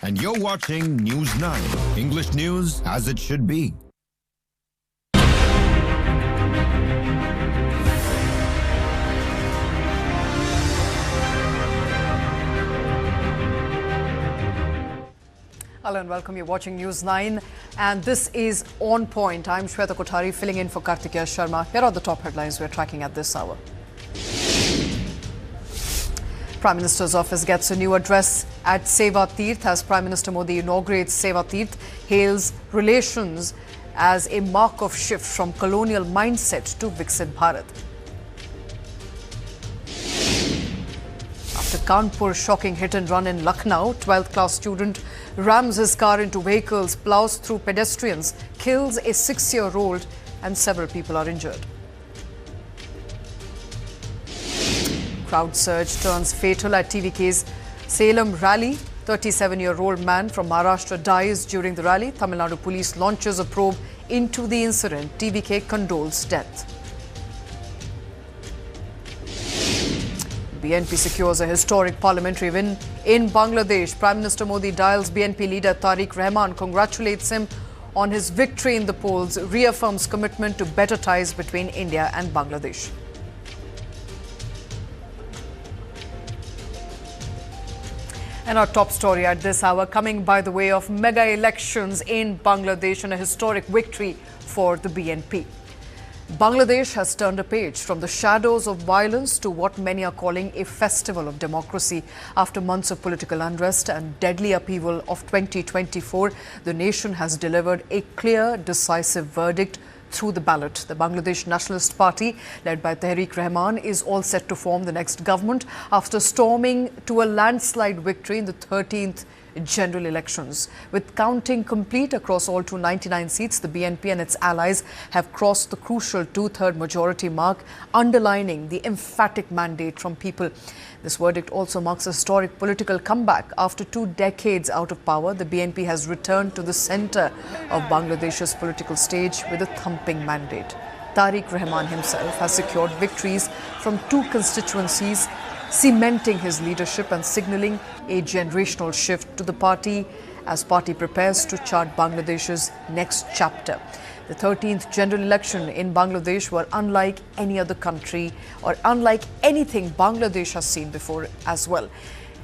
And you're watching News 9, English news as it should be. Hello and welcome. You're watching News 9 and this is On Point. I'm Shweta Kothari filling in for Kartikeya Sharma. Here are the top headlines we're tracking at this hour. Prime Minister's office gets a new address at Seva Tirth as Prime Minister Modi inaugurates Seva Tirth, hails relations as a mark of shift from colonial mindset to Viksit Bharat. After Kanpur shocking hit and run in Lucknow, 12th class student rams his car into vehicles, plows through pedestrians, kills a 6-year-old and several people are injured. Crowd surge turns fatal at TVK's Salem rally. 37-year-old man from Maharashtra dies during the rally. Tamil Nadu police launches a probe into the incident. TVK condoles death. BNP secures a historic parliamentary win in Bangladesh. Prime Minister Modi dials BNP leader Tarique Rahman, congratulates him on his victory in the polls, reaffirms commitment to better ties between India and Bangladesh. And our top story at this hour coming by the way of mega elections in Bangladesh and a historic victory for the BNP. Bangladesh has turned a page from the shadows of violence to what many are calling a festival of democracy. After months of political unrest and deadly upheaval of 2024, the nation has delivered a clear, decisive verdict through the ballot. The Bangladesh Nationalist Party, led by Tarique Rahman, is all set to form the next government after storming to a landslide victory in the 13th general elections. With counting complete across all 299 seats, the BNP and its allies have crossed the crucial two-third majority mark, underlining the emphatic mandate from people. This verdict also marks a historic political comeback. After 2 decades out of power, the BNP has returned to the centre of Bangladesh's political stage with a thumping mandate. Tarique Rahman himself has secured victories from 2 constituencies, cementing his leadership and signalling a generational shift to the party as party prepares to chart Bangladesh's next chapter. The 13th general election in Bangladesh were unlike any other country or unlike anything Bangladesh has seen before as well.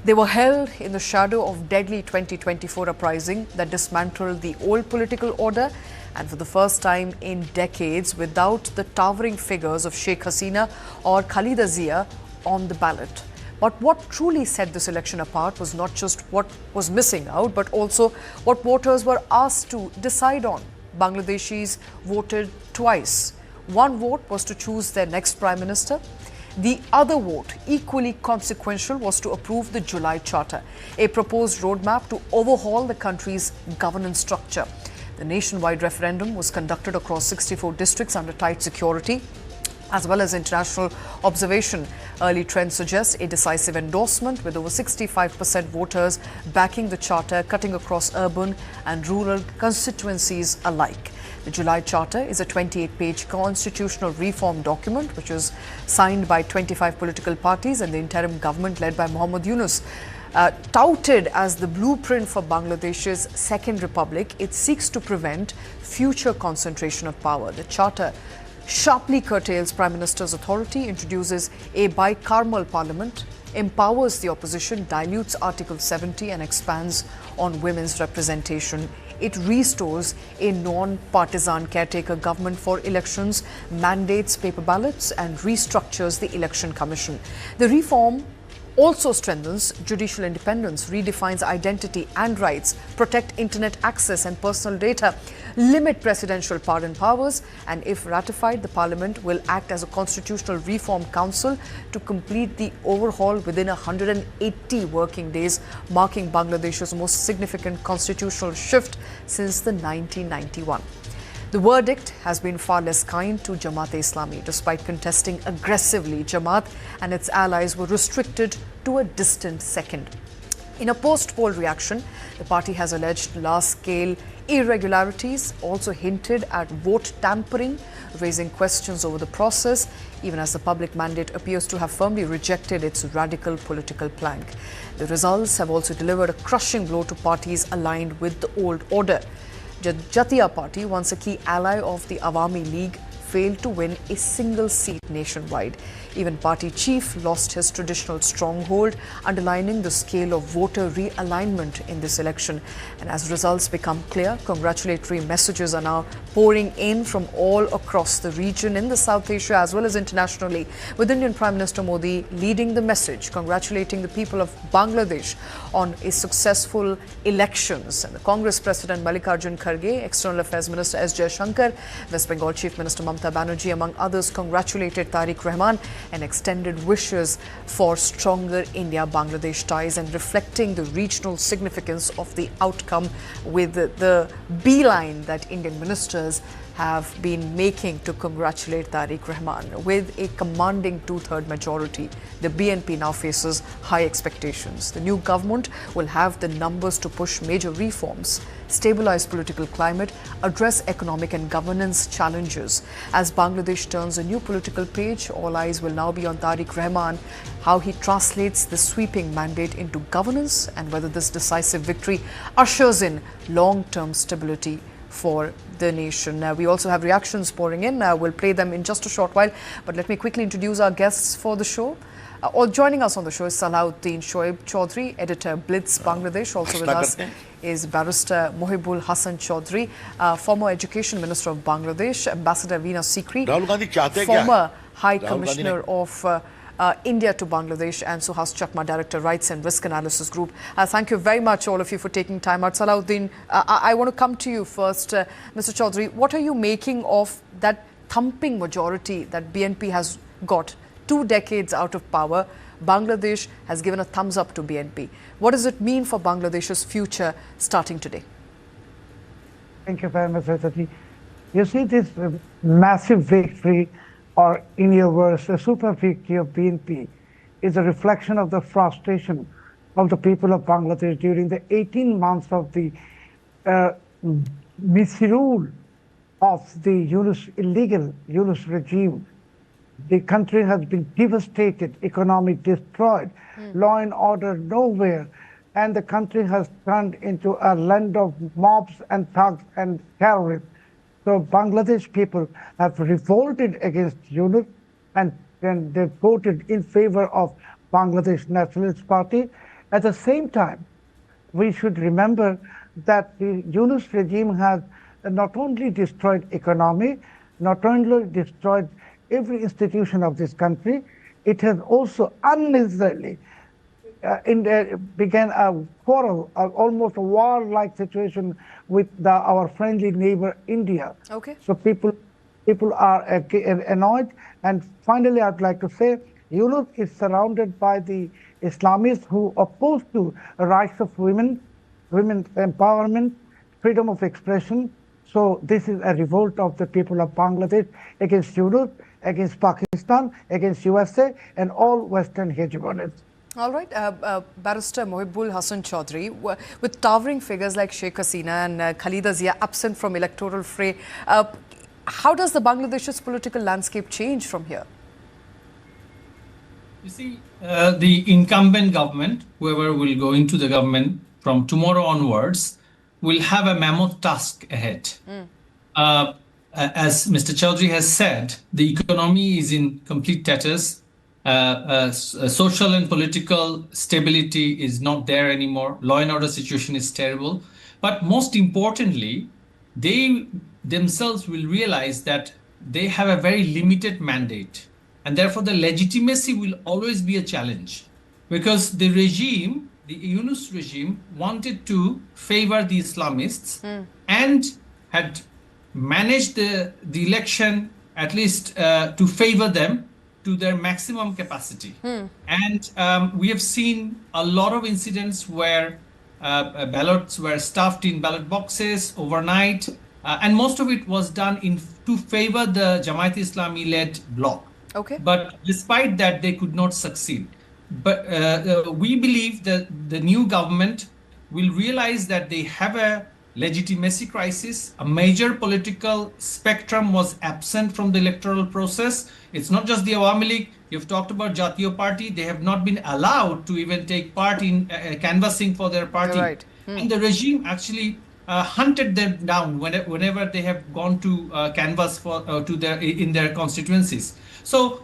They were held in the shadow of deadly 2024 uprising that dismantled the old political order and for the first time in decades without the towering figures of Sheikh Hasina or Khalida Zia on the ballot. But what truly set this election apart was not just what was missing out, but also what voters were asked to decide on. Bangladeshis voted twice. One vote was to choose their next Prime Minister. The other vote, equally consequential, was to approve the July Charter, a proposed roadmap to overhaul the country's governance structure. The nationwide referendum was conducted across 64 districts under tight security, as well as international observation. Early trends suggest a decisive endorsement with over 65% voters backing the charter, cutting across urban and rural constituencies alike. The July Charter is a 28-page constitutional reform document which was signed by 25 political parties and the interim government led by Mohammad Yunus. Touted as the blueprint for Bangladesh's second republic, it seeks to prevent future concentration of power. The charter sharply curtails Prime Minister's authority, introduces a bicameral parliament, empowers the opposition, dilutes Article 70 and expands on women's representation. It restores a non-partisan caretaker government for elections, mandates paper ballots and restructures the Election Commission. The reform also strengthens judicial independence, redefines identity and rights, protect internet access and personal data, limit presidential pardon powers, and if ratified, the parliament will act as a constitutional reform council to complete the overhaul within 180 working days, marking Bangladesh's most significant constitutional shift since the 1991. The verdict has been far less kind to Jamaat-e-Islami. Despite contesting aggressively, Jamaat and its allies were restricted to a distant second. In a post-poll reaction, the party has alleged large-scale irregularities, also hinted at vote tampering, raising questions over the process, even as the public mandate appears to have firmly rejected its radical political plank. The results have also delivered a crushing blow to parties aligned with the old order. Jatiya Party, once a key ally of the Awami League, failed to win a single seat nationwide. Even party chief lost his traditional stronghold, underlining the scale of voter realignment in this election. And as results become clear, congratulatory messages are now pouring in from all across the region in the South Asia as well as internationally, with Indian Prime Minister Modi leading the message, congratulating the people of Bangladesh on a successful elections. And the Congress President Mallikarjun Kharge, External Affairs Minister S. Jaishankar, West Bengal Chief Minister Mamata Banerjee, among others, congratulated Tarique Rahman and extended wishes for stronger India-Bangladesh ties, and reflecting the regional significance of the outcome with the beeline that Indian ministers have been making to congratulate Tarique Rahman. With a commanding two-third majority, the BNP now faces high expectations. The new government will have the numbers to push major reforms, stabilize political climate, address economic and governance challenges. As Bangladesh turns a new political page, all eyes will now be on Tarique Rahman, how he translates the sweeping mandate into governance, and whether this decisive victory ushers in long-term stability for the nation. We also have reactions pouring in. We'll play them in just a short while, but let me quickly introduce our guests for the show. Joining us on the show is Salahuddin Shoaib Chaudhry, editor Blitz Bangladesh. Also with us is Barrister Mohibul Hassan Chaudhry, former Education Minister of Bangladesh, Ambassador Veena Sikri, former High Commissioner of India to Bangladesh, and Suhas Chakma, Director, Rights and Risk Analysis Group. Thank you very much, all of you, for taking time out. Salahuddin, I want to come to you first. Mr. Chaudhry, what are you making of that thumping majority that BNP has got? 2 decades out of power, Bangladesh has given a thumbs up to BNP. What does it mean for Bangladesh's future starting today? Thank you very much, Jatiya. You see, this massive victory, or in your words, a super victory of BNP, is a reflection of the frustration of the people of Bangladesh during the 18 months of the misrule of the illegal Yunus regime. The country has been devastated, economy destroyed, law and order nowhere, and the country has turned into a land of mobs and thugs and terrorists. So Bangladesh people have revolted against Yunus, and they voted in favor of Bangladesh Nationalist Party. At the same time, we should remember that the Yunus regime has not only destroyed economy, not only destroyed every institution of this country, it has also unnecessarily began a quarrel, almost a war-like situation with our friendly neighbor India. Okay. So people are annoyed. And finally, I'd like to say, Yunus is surrounded by the Islamists who oppose to rights of women, women's empowerment, freedom of expression. So this is a revolt of the people of Bangladesh against Yunus, against Pakistan, against USA, and all Western hegemonies. All right, Barrister Mohibul Hassan Chaudhry, with towering figures like Sheikh Hasina and Khalida Zia absent from electoral fray, how does the Bangladesh's political landscape change from here? You see, the incumbent government, whoever will go into the government from tomorrow onwards, will have a mammoth task ahead. As Mr. Chaudhry has said, the economy is in complete tatters. Social and political stability is not there anymore. Law and order situation is terrible. But most importantly, they themselves will realize that they have a very limited mandate. And therefore, the legitimacy will always be a challenge. Because the regime, the Yunus regime, wanted to favor the Islamists and had managed the election at least to favor them to their maximum capacity. And we have seen a lot of incidents where ballots were stuffed in ballot boxes overnight, and most of it was done to favor the Jamaat-e-Islami led bloc. Okay. But despite that, they could not succeed. but we believe that the new government will realize that they have a legitimacy crisis. A major political spectrum was absent from the electoral process. It's not just the Awami League. You've talked about Jatiya Party. They have not been allowed to even take part in canvassing for their party. Right. And the regime actually hunted them down whenever they have gone to canvass for in their constituencies. So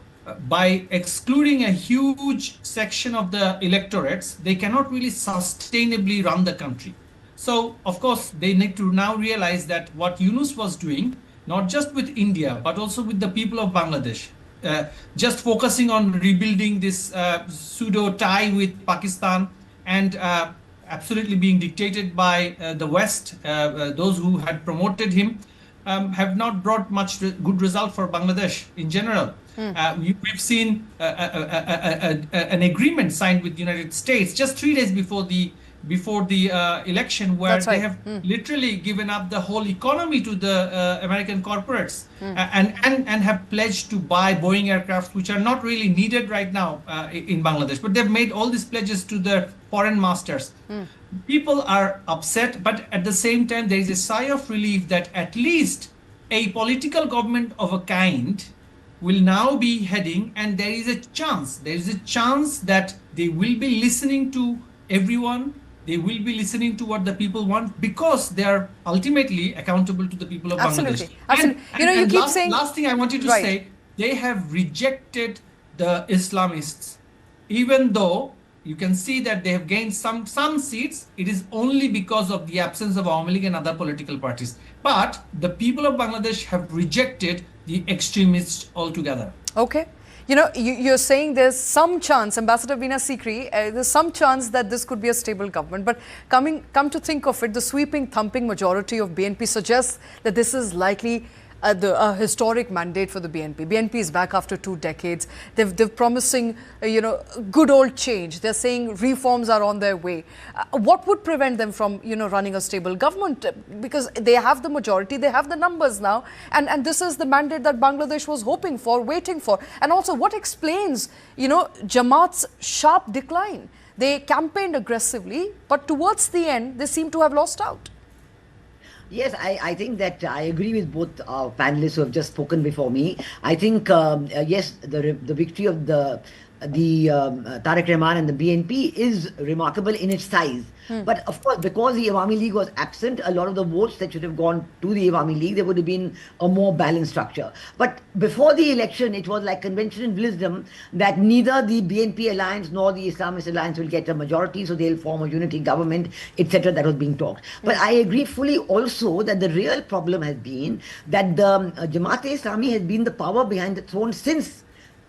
by excluding a huge section of the electorates, they cannot really sustainably run the country. So, of course, they need to now realize that what Yunus was doing, not just with India, but also with the people of Bangladesh, just focusing on rebuilding this pseudo tie with Pakistan and absolutely being dictated by the West, those who had promoted him, have not brought much good result for Bangladesh in general. We've seen an agreement signed with the United States just 3 days before the election, where That's right. they have literally given up the whole economy to the American corporates and have pledged to buy Boeing aircraft, which are not really needed right now in Bangladesh. But they've made all these pledges to the foreign masters. People are upset, but at the same time, there is a sigh of relief that at least a political government of a kind will now be heading, and there is a chance that they will be listening to everyone. They will be listening to what the people want, because they are ultimately accountable to the people of Absolutely. Bangladesh. Absolutely. You keep saying... Last thing I wanted to Right. say, they have rejected the Islamists. Even though you can see that they have gained some seats, it is only because of the absence of Awami League and other political parties. But the people of Bangladesh have rejected the extremists altogether. Okay. You're saying there's some chance, Ambassador Veena Sikri, there's some chance that this could be a stable government. But come to think of it, the sweeping, thumping majority of BNP suggests that this is likely a historic mandate for the BNP. BNP is back after 2 decades. They're promising, good old change. They're saying reforms are on their way. What would prevent them from, running a stable government? Because they have the majority, they have the numbers now, and this is the mandate that Bangladesh was hoping for, waiting for. And also, what explains, Jamaat's sharp decline? They campaigned aggressively, but towards the end, they seem to have lost out. Yes, I think that I agree with both panelists who have just spoken before me. I think, yes, the victory of the Tarique Rahman and the BNP is remarkable in its size. But of course, because the Awami League was absent, a lot of the votes that should have gone to the Awami League, there would have been a more balanced structure. But before the election, it was like conventional wisdom that neither the BNP alliance nor the Islamist alliance will get a majority, so they'll form a unity government, etc. That was being talked. But I agree fully also that the real problem has been that the Jamaat-e-Islami has been the power behind the throne since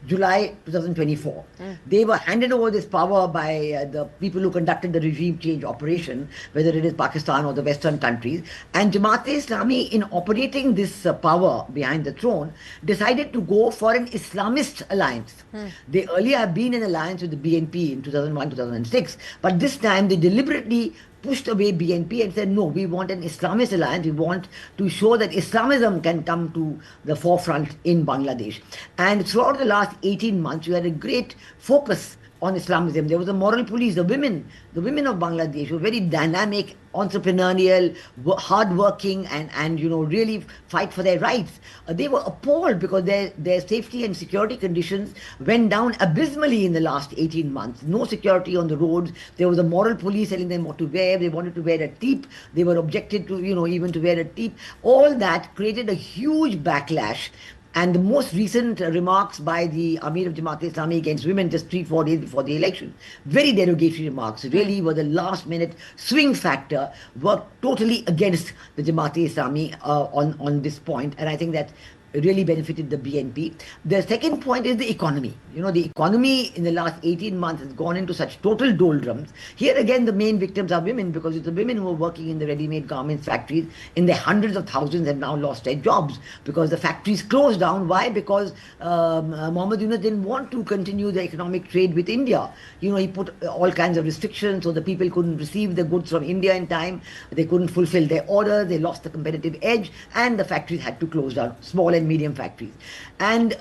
July 2024. They were handed over this power by the people who conducted the regime change operation, whether it is Pakistan or the Western countries. And Jamaat-e-Islami, in operating this power behind the throne, decided to go for an Islamist alliance. They earlier have been in alliance with the BNP in 2001-2006, but this time they deliberately pushed away BNP and said, no, we want an Islamist alliance. We want to show that Islamism can come to the forefront in Bangladesh. And throughout the last 18 months, we had a great focus on Islamism. There was a moral police. The women of Bangladesh were very dynamic, entrepreneurial, hardworking, and really fight for their rights. They were appalled because their safety and security conditions went down abysmally in the last 18 months. No security on the roads. There was a moral police telling them what to wear. They wanted to wear a teep. They were objected to, even to wear a teep. All that created a huge backlash. And the most recent remarks by the Amir of Jamaat-e-Islami against women just 3-4 days before the election, very derogatory remarks, really were the last minute swing factor, worked totally against the Jamaat-e-Islami on this point. And I think that really benefited the BNP. The second point is the economy. The economy in the last 18 months has gone into such total doldrums. Here again, the main victims are women, because it's the women who are working in the ready-made garments factories. In the hundreds of thousands have now lost their jobs because the factories closed down. Why? Because Mohammed Yunus didn't want to continue the economic trade with India. He put all kinds of restrictions, so the people couldn't receive the goods from India in time. They couldn't fulfill their orders. They lost the competitive edge, and the factories had to close down. Small and and medium factories. And,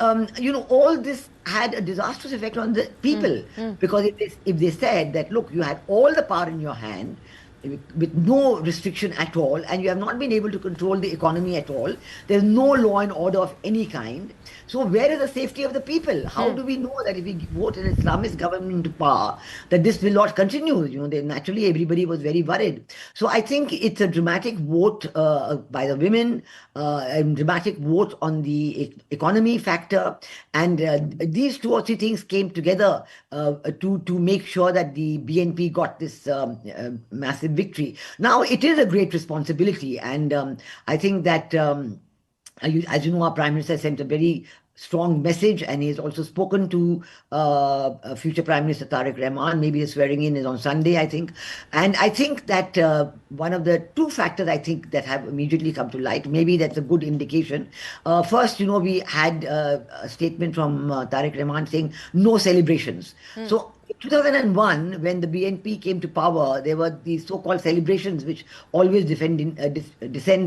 all this had a disastrous effect on the people, because if they said that, look, you had all the power in your hand, with no restriction at all, and you have not been able to control the economy at all, there's no law and order of any kind. So where is the safety of the people? How do we know that if we vote an Islamist government into power, that this will not continue? Naturally, everybody was very worried. So I think it's a dramatic vote by the women, a dramatic vote on the economy factor, and these 2 or 3 things came together to make sure that the BNP got this massive victory. Now, it is a great responsibility, and I think that, as you know, our Prime Minister sent a very strong message, and he has also spoken to future Prime Minister Tarique Rahman. Maybe the swearing in is on Sunday, I think. And I think that one of the 2 factors, I think, that have immediately come to light, maybe that's a good indication. First, we had a statement from Tarique Rahman saying no celebrations. So in 2001, when the BNP came to power, there were these so-called celebrations which always descend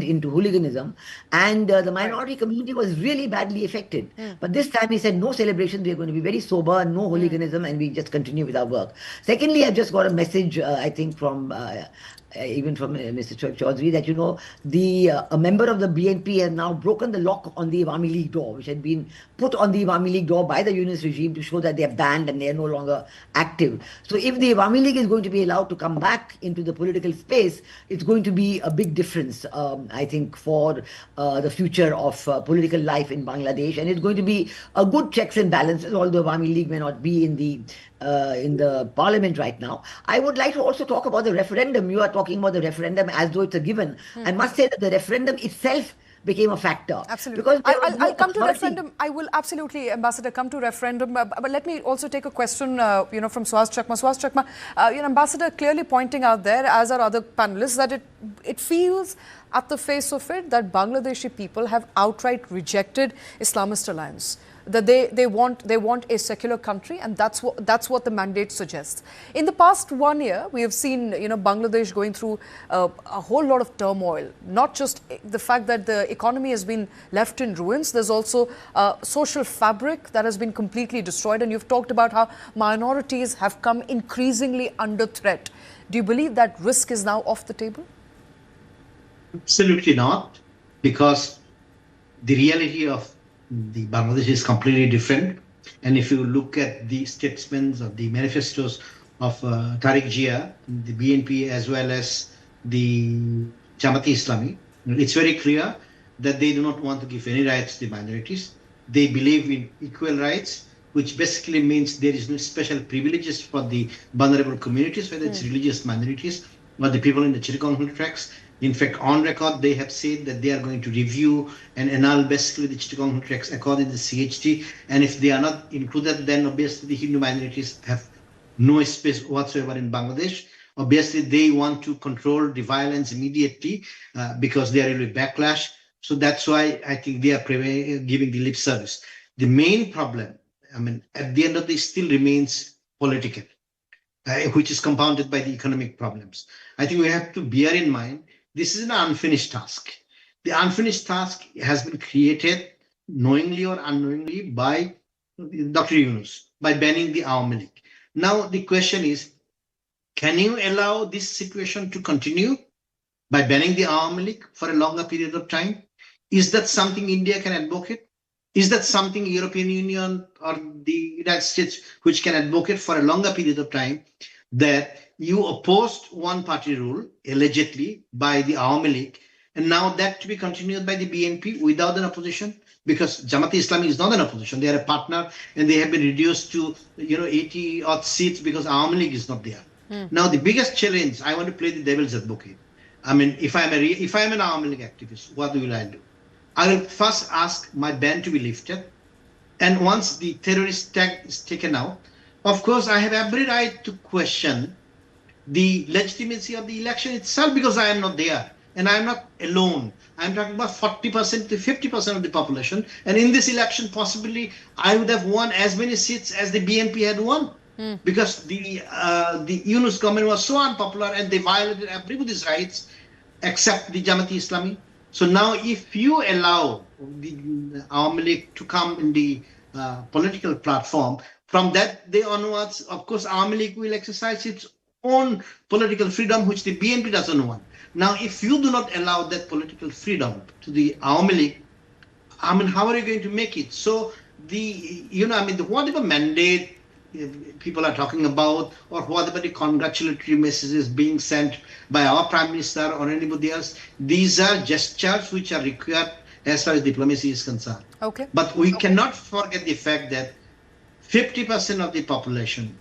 into hooliganism, and the minority community was really badly affected. But this time he said no celebrations, we are going to be very sober, no hooliganism, and we just continue with our work. Secondly, I've just got a message, I think, from even from Mr. Chaudhary, that a member of the BNP has now broken the lock on the Awami League door, which had been put on the Awami League door by the Yunus regime to show that they are banned and they are no longer active. So if the Awami League is going to be allowed to come back into the political space, it's going to be a big difference, I think, for the future of political life in Bangladesh, and it's going to be a good checks and balances, although Awami League may not be in the parliament right now. I would like to also talk about the referendum. You are talking about the referendum as though it's a given. I must say that the referendum itself became a factor. Absolutely. Because I'll come to referendum. I will absolutely, Ambassador, come to referendum. But let me also take a question, from Swaz Chakma. Swaz Chakma, Ambassador clearly pointing out there, as are other panelists, that it feels at the face of it that Bangladeshi people have outright rejected Islamist alliance. That they want a secular country, and that's what the mandate suggests. In the past 1 year, we have seen Bangladesh going through a whole lot of turmoil. Not just the fact that the economy has been left in ruins. There's also social fabric that has been completely destroyed. And you've talked about how minorities have come increasingly under threat. Do you believe that risk is now off the table? Absolutely not, because the reality of the Bangladesh is completely different. And if you look at the statements of the manifestos of Tariq Jia, the BNP, as well as the Jamaat-e-Islami, it's very clear that they do not want to give any rights to the minorities. They believe in equal rights, which basically means there is no special privileges for the vulnerable communities, whether it's religious minorities or the people in the Chittagong tracts. In fact, on record, they have said that they are going to review and annul basically the Chittagong tracts according to the CHT. And if they are not included, then obviously the Hindu minorities have no space whatsoever in Bangladesh. Obviously, they want to control the violence immediately because they are really backlash. So that's why I think they are giving the lip service. The main problem, at the end of this, still remains political, which is compounded by the economic problems. I think we have to bear in mind this is an unfinished task. The unfinished task has been created knowingly or unknowingly by Dr. Yunus, by banning the Awami League. Now, the question is, can you allow this situation to continue by banning the Awami League for a longer period of time? Is that something India can advocate? Is that something European Union or the United States which can advocate for a longer period of time, that you opposed one-party rule, allegedly, by the Awami League, and now that to be continued by the BNP without an opposition? Because Jamaat-e-Islami is not an opposition. They are a partner, and they have been reduced to 80-odd seats because Awami League is not there. Now, the biggest challenge, I want to play the devil's advocate. If I'm an Awami League activist, what will I do? I will first ask my ban to be lifted, and once the terrorist tag is taken out, of course, I have every right to question the legitimacy of the election itself, because I am not there and I am not alone. I'm talking about 40% to 50% of the population, and in this election, possibly I would have won as many seats as the BNP had won, because the Yunus government was so unpopular and they violated everybody's rights except the Jamaat-e-Islami. So now, if you allow the Awami League to come in the political platform. From that day onwards, of course, Awami League will exercise its own political freedom, which the BNP doesn't want. Now, if you do not allow that political freedom to the Awami League, I mean, how are you going to make it? So whatever mandate people are talking about, or whatever the congratulatory messages being sent by our Prime Minister or anybody else, these are gestures which are required as far as diplomacy is concerned. Okay. But we cannot forget the fact that 50% of the population,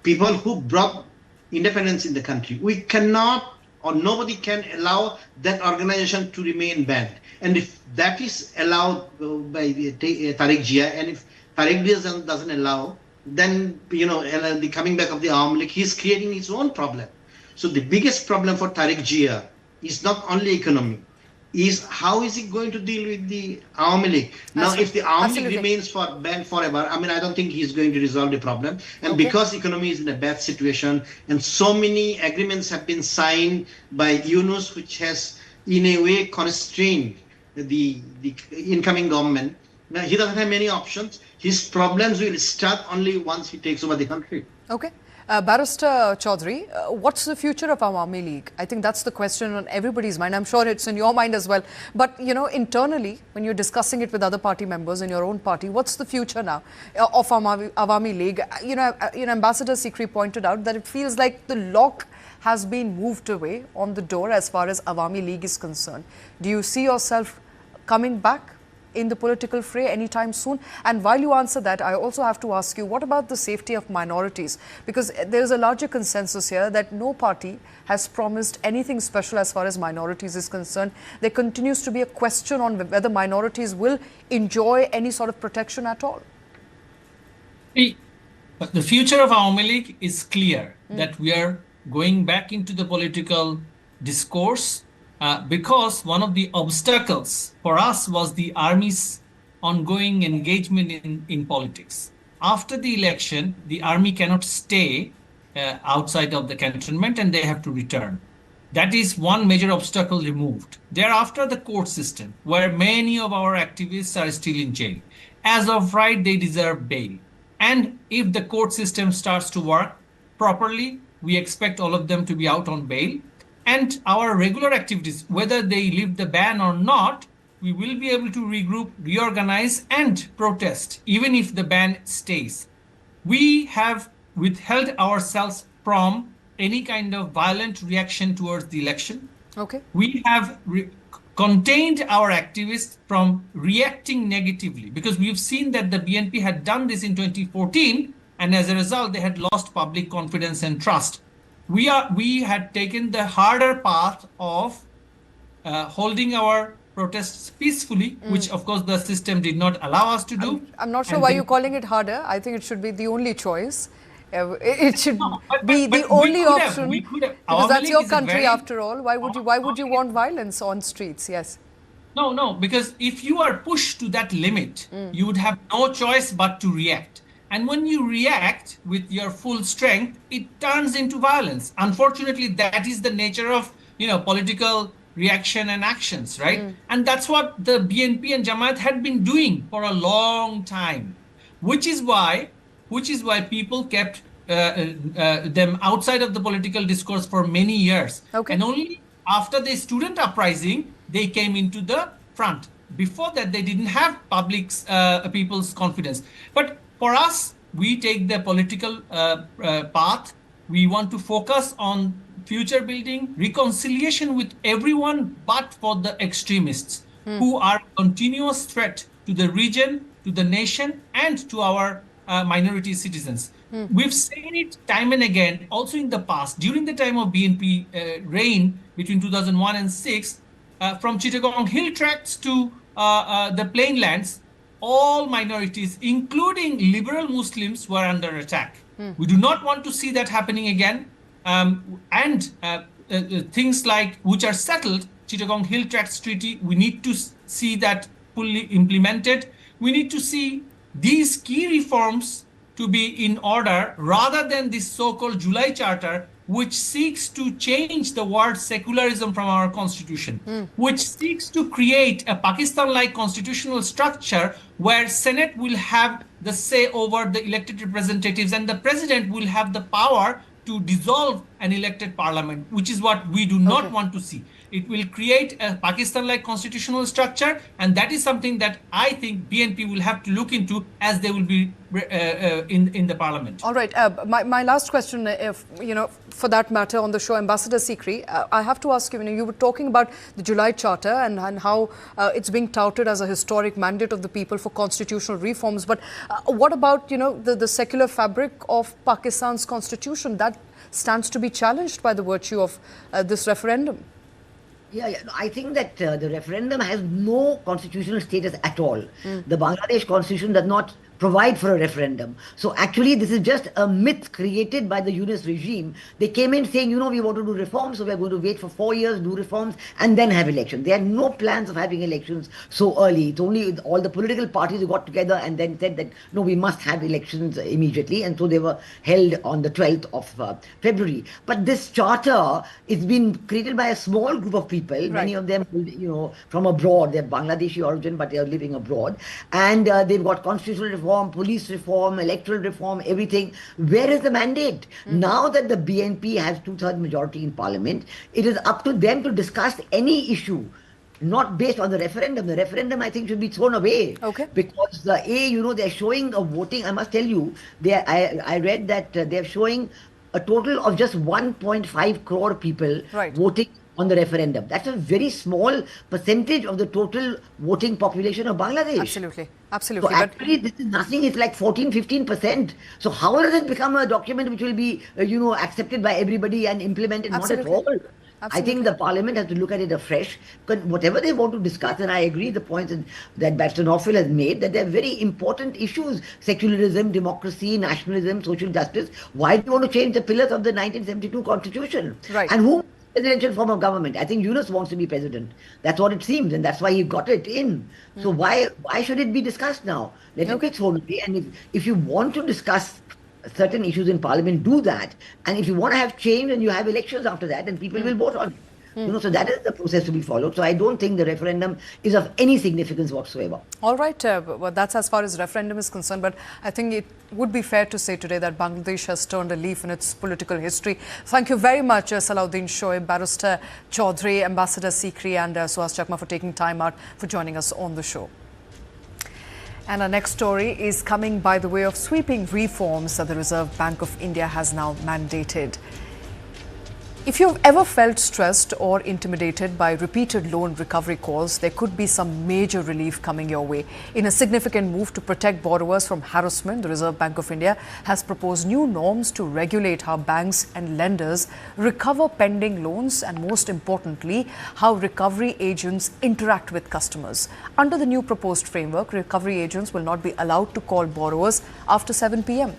people who brought independence in the country, we cannot or nobody can allow that organization to remain banned. And if that is allowed by Tarique Jia, and if Tarique Jia doesn't allow, then the coming back of the Awami League, he's creating his own problem. So the biggest problem for Tarique Jia is not only economy, is how is he going to deal with the Awami League? Now, if the Awami League remains banned forever, I mean, I don't think he's going to resolve the problem. And because economy is in a bad situation, and so many agreements have been signed by Yunus, which has in a way constrained the incoming government, now he doesn't have many options. His problems will start only once he takes over the country. Okay. Barrister Chaudhary, what's the future of Awami League? I think that's the question on everybody's mind. I'm sure it's in your mind as well. But, internally, when you're discussing it with other party members in your own party, what's the future now of Awami League? Ambassador Sikri pointed out that it feels like the lock has been moved away on the door as far as Awami League is concerned. Do you see yourself coming back in the political fray anytime soon? And while you answer that, I also have to ask you, what about the safety of minorities? Because there is a larger consensus here that no party has promised anything special as far as minorities is concerned. There continues to be a question on whether minorities will enjoy any sort of protection at all. The future of Awami League is clear, that we are going back into the political discourse because one of the obstacles for us was the army's ongoing engagement in politics. After the election, the army cannot stay outside of the cantonment and they have to return. That is one major obstacle removed. Thereafter, the court system, where many of our activists are still in jail. As of right, they deserve bail. And if the court system starts to work properly, we expect all of them to be out on bail. And our regular activities, whether they lift the ban or not, we will be able to regroup, reorganize, and protest, even if the ban stays. We have withheld ourselves from any kind of violent reaction towards the election. Okay. We have contained our activists from reacting negatively, because we've seen that the BNP had done this in 2014, and as a result, they had lost public confidence and trust. We had taken the harder path of holding our protests peacefully, which of course the system did not allow us to do. I'm not sure why you're calling it harder. I think it should be the only choice. It should be the only option, because that's your country after all. Why would you want violence on streets? Yes. No, because if you are pushed to that limit, you would have no choice but to react. And when you react with your full strength, it turns into violence. Unfortunately, that is the nature of political reaction and actions, right? And that's what the BNP and Jamaat had been doing for a long time, which is why people kept them outside of the political discourse for many years. Okay. And only after the student uprising, they came into the front. Before that, they didn't have people's confidence. But for us, we take the political path. We want to focus on future building, reconciliation with everyone, but for the extremists who are a continuous threat to the region, to the nation, and to our minority citizens. We've seen it time and again, also in the past, during the time of BNP reign between 2001 and 6, from Chittagong Hill Tracts to the plainlands, all minorities, including liberal Muslims, were under attack. We do not want to see that happening again. Things like which are settled, Chittagong Hill Tracts Treaty, we need to see that fully implemented. We need to see these key reforms to be in order rather than this so-called July Charter, which seeks to change the word secularism from our constitution, which seeks to create a Pakistan-like constitutional structure where Senate will have the say over the elected representatives and the president will have the power to dissolve an elected parliament, which is what we do not want to see. It will create a Pakistan-like constitutional structure, and that is something that I think BNP will have to look into as they will be in the parliament. All right. My last question, if for that matter, on the show, Ambassador Sikri, I have to ask you. You were talking about the July Charter and how it's being touted as a historic mandate of the people for constitutional reforms. But what about the secular fabric of Pakistan's constitution that stands to be challenged by the virtue of this referendum? Yeah, I think that the referendum has no constitutional status at all. The Bangladesh constitution does not provide for a referendum. So actually, this is just a myth created by the Yunus regime. They came in saying, we want to do reforms, so we're going to wait for 4 years, do reforms, and then have elections. They had no plans of having elections so early. It's only all the political parties who got together and then said that, no, we must have elections immediately. And so they were held on the 12th of February. But this charter is been created by a small group of people, right. Many of them, from abroad. They're Bangladeshi origin, but they are living abroad. And they've got constitutional reform, police reform, electoral reform, everything. Where is the mandate? Now that the BNP has 2/3 majority in parliament, it is up to them to discuss any issue, not based on the referendum. The referendum, I think, should be thrown away. Okay. Because they're showing a voting. I must tell you, I read that they're showing a total of just 1.5 crore people voting on the referendum. That's a very small percentage of the total voting population of Bangladesh. Absolutely. Absolutely. So actually, this is nothing. It's like 14-15%. So how does it become a document which will be, accepted by everybody and implemented? Absolutely. Not at all. Absolutely. I think the parliament has to look at it afresh. Because whatever they want to discuss, and I agree the points that Barrister Norfield has made, that they're very important issues: secularism, democracy, nationalism, social justice. Why do you want to change the pillars of the 1972 constitution? Right. And who? Presidential form of government. I think Yunus wants to be president. That's what it seems, and that's why he got it in. So why should it be discussed now? Let it be thrown away. And if you want to discuss certain issues in parliament, do that. And if you want to have change, and you have elections after that, and people will vote on it. So that is the process to be followed. So I don't think the referendum is of any significance whatsoever. All right. Well, that's as far as referendum is concerned. But I think it would be fair to say today that Bangladesh has turned a leaf in its political history. Thank you very much, Salahuddin Shoaib, Barrister Chaudhry, Ambassador Sikri and Suhas Chakma for taking time out for joining us on the show. And our next story is coming by the way of sweeping reforms that the Reserve Bank of India has now mandated. If you've ever felt stressed or intimidated by repeated loan recovery calls, there could be some major relief coming your way. In a significant move to protect borrowers from harassment, the Reserve Bank of India has proposed new norms to regulate how banks and lenders recover pending loans and, most importantly, how recovery agents interact with customers. Under the new proposed framework, recovery agents will not be allowed to call borrowers after 7 p.m.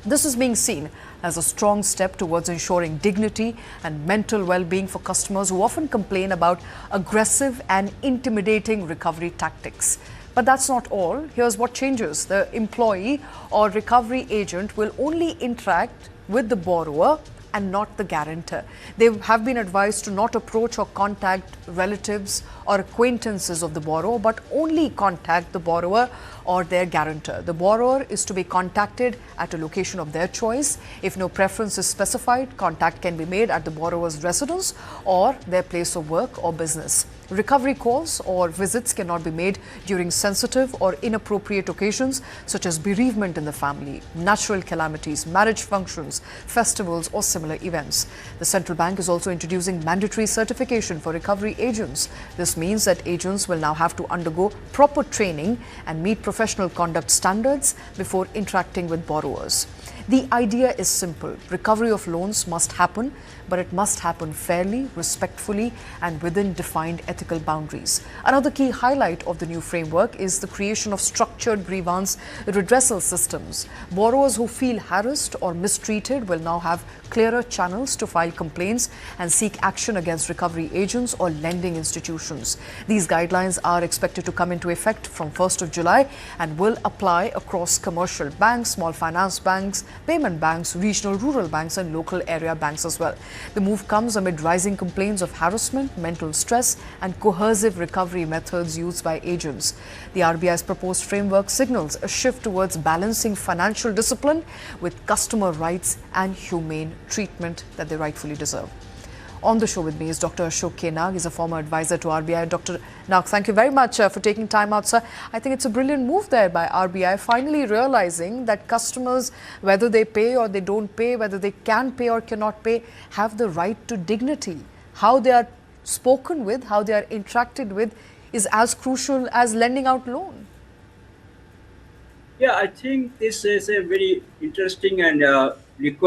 This is being seen as a strong step towards ensuring dignity and mental well-being for customers who often complain about aggressive and intimidating recovery tactics. But that's not all. Here's what changes. The employee or recovery agent will only interact with the borrower and not the guarantor. They have been advised to not approach or contact relatives or acquaintances of the borrower, but only contact the borrower or their guarantor. The borrower is to be contacted at a location of their choice. If no preference is specified, contact can be made at the borrower's residence or their place of work or business. Recovery calls or visits cannot be made during sensitive or inappropriate occasions such as bereavement in the family, natural calamities, marriage functions, festivals or similar events. The central bank is also introducing mandatory certification for recovery agents. This means that agents will now have to undergo proper training and meet professional conduct standards before interacting with borrowers. The idea is simple. Recovery of loans must happen, but it must happen fairly, respectfully, and within defined ethical boundaries. Another key highlight of the new framework is the creation of structured grievance redressal systems. Borrowers who feel harassed or mistreated will now have clearer channels to file complaints and seek action against recovery agents or lending institutions. These guidelines are expected to come into effect from 1st of July and will apply across commercial banks, small finance banks, banks, payment banks, regional rural banks and local area banks as well. The move comes amid rising complaints of harassment, mental stress and coercive recovery methods used by agents. The RBI's proposed framework signals a shift towards balancing financial discipline with customer rights and humane treatment that they rightfully deserve. On the show with me is Dr. Ashok K. Nag. He's a former advisor to RBI. Dr. Nag, thank you very much for taking time out, sir. I think it's a brilliant move there by RBI, finally realizing that customers, whether they pay or they don't pay, whether they can pay or cannot pay, have the right to dignity. How they are spoken with, how they are interacted with is as crucial as lending out loan. Yeah, I think this is a very interesting and required